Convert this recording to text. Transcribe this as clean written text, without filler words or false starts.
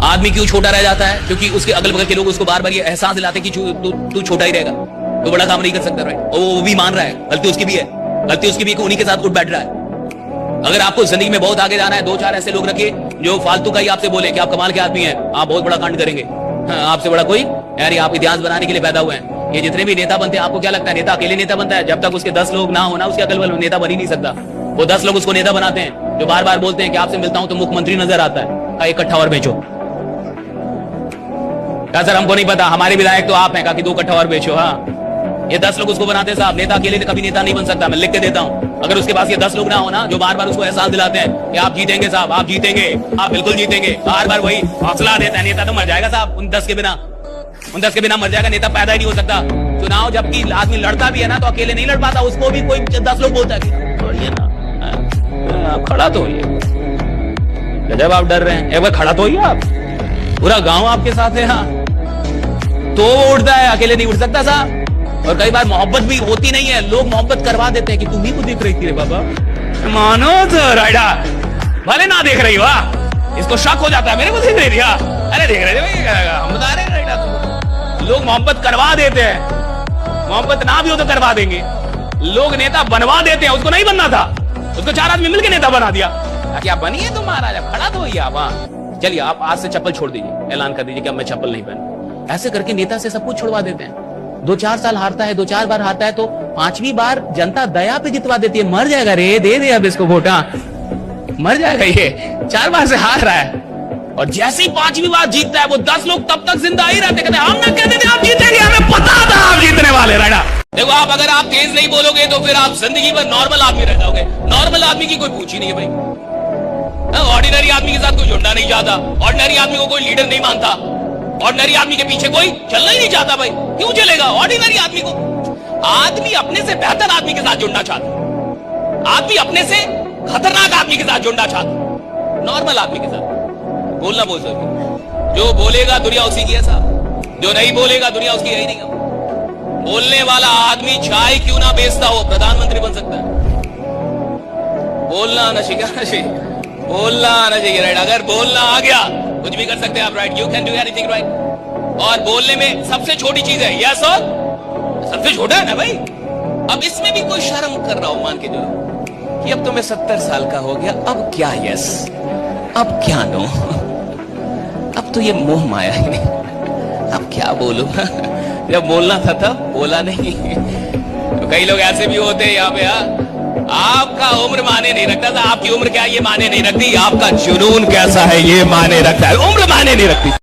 आदमी क्यों छोटा रह जाता है? क्योंकि उसके अगल बगल के लोग उसको बार बार ये एहसास दिलाते कि तू छोटा ही रहेगा, तो बड़ा काम नहीं कर सकता, राइट? और वो भी मान रहा है गलती उसकी भी है, गलती उसकी भी, उन्हीं के साथ उठ बैठ रहा है। अगर आपको जिंदगी में बहुत आगे जाना है, दो चार ऐसे लोग रखिए जो फालतू का ही आपसे बोले कि आप कमाल के आदमी हैं, आप बहुत बड़ा कांड करेंगे। हाँ, आपसे बड़ा कोई यार, आप इतिहास बनाने के लिए पैदा हुए हैं। ये जितने भी नेता बनते हैं, आपको क्या लगता है नेता अकेले नेता बनता है? जब तक उसके 10 लोग ना होना, उसके अगल बगल नेता बन ही नहीं सकता। वो 10 लोग उसको नेता बनाते हैं, जो बार बार बोलते हैं कि आपसे मिलता हूं तो मुख्यमंत्री नजर आता है। का इकट्ठा और बेचो। क्या सर हमको नहीं पता, हमारे विधायक तो आप हैं, कहा कि 2 कट्ठा और बेचो। हाँ, ये 10 लोग उसको बनाते हैं साहब। नेता अकेले कभी नेता नहीं बन सकता, मैं लिख के देता हूं। अगर उसके पास ये 10 लोग ना हो ना, जो बार बार उसको एहसास दिलाते हैं कि आप जीतेंगे साहब, आप जीतेंगे, आप बिल्कुल जीतेंगे, बार बार वही हौसला देता है, नेता तो मर जाएगा साहब। उन 10 के बिना मर जाएगा, नेता पैदा ही नहीं हो सकता। चुनाव जबकि आदमी लड़ता भी है ना, तो अकेले नहीं लड़ पाता, उसको भी कोई 10 लोग बोलता है आप खड़ा तो होइए। जब आप डर रहे हैं, एक बार खड़ा तो होइए आप, पूरा गांव आपके साथ है। हाँ, तो उठता है, अकेले नहीं उठ सकता साहब। और कई बार मोहब्बत भी होती नहीं है, लोग मोहब्बत करवा देते हैं कि तुम ही को देख रही थी रे बाबा, मानो तो राइडा, भले ना देख रही हो, इसको शक हो जाता है मेरे को देख रही थी। अरे देख रहे थे, हम बता रहे हैं राइडा। लोग मोहब्बत करवा देते हैं, मोहब्बत ना भी हो तो करवा देंगे। लोग नेता बनवा देते हैं, उसको नहीं बनना था, उसको 4 आदमी मिलकर नेता बना दिया। क्या बनिए तुम महाराजा, खड़ा तो होइए आप। चलिए आप आज से चप्पल छोड़ दीजिए, ऐलान कर दीजिए कि अब मैं चप्पल नहीं पहनूं। ऐसे करके नेता से सब कुछ छुड़वा देते हैं। 2-4 साल हारता है, 2-4 बार हारता है, तो 5वीं बार जनता दया पे जितवा देती है। मर जाएगा रे, दे दे अब इसको वोट, मर जाएगा ये, 4 बार से हार रहा है। और जैसे ही 5वीं बार जीतता है, वो 10 लोग तब तक जिंदा ही रहते, कहते हम ना कहते थे आप जीतेंगे, हमें पता था आप जीतने वाले। राइडा देखो, आप अगर आप तेज नहीं बोलोगे तो फिर आप जिंदगी भर नॉर्मल आदमी रह जाओगे। नॉर्मल आदमी की कोई पूछ ही नहीं है भाई। ऑर्डिनरी आदमी के साथ कोई जुड़ना नहीं चाहता, ऑर्डिनरी आदमी को कोई लीडर नहीं मानता, ऑर्डिनरी आदमी के पीछे कोई चलना ही नहीं चाहता। भाई क्यों चलेगा ऑर्डिनरी आदमी को? आदमी अपने से बेहतर आदमी के साथ जुड़ना चाहता, आदमी अपने से खतरनाक आदमी के साथ जुड़ना चाहता, नॉर्मल आदमी के साथ बोलना बोल सकते। जो बोलेगा दुनिया उसी की है साहब, जो नहीं बोलेगा दुनिया उसकी है ही नहीं। बोलने वाला आदमी चाय क्यों ना बेचता हो, प्रधानमंत्री बन सकता है। बोलना आना चाहिए, बोलना आना चाहिए, राइट? अगर बोलना आ गया कुछ भी कर सकते हैं आप, right? You can do anything, right? और बोलने में सबसे छोटी चीज है यस, और सबसे छोटा है ना भाई। अब इसमें भी कोई शर्म कर रहा हो, मान के जो कि अब तो मैं 70 साल का हो गया, अब क्या यस, अब क्या नो, अब तो ये मोह माया है, अब क्या बोलूं। जब बोलना था तब बोला नहीं। तो कई लोग ऐसे भी होते हैं यहाँ पे। आपका उम्र माने नहीं रखता था, आपकी उम्र क्या ये माने नहीं रखती, आपका जुनून कैसा है ये माने रखता है, उम्र माने नहीं रखती।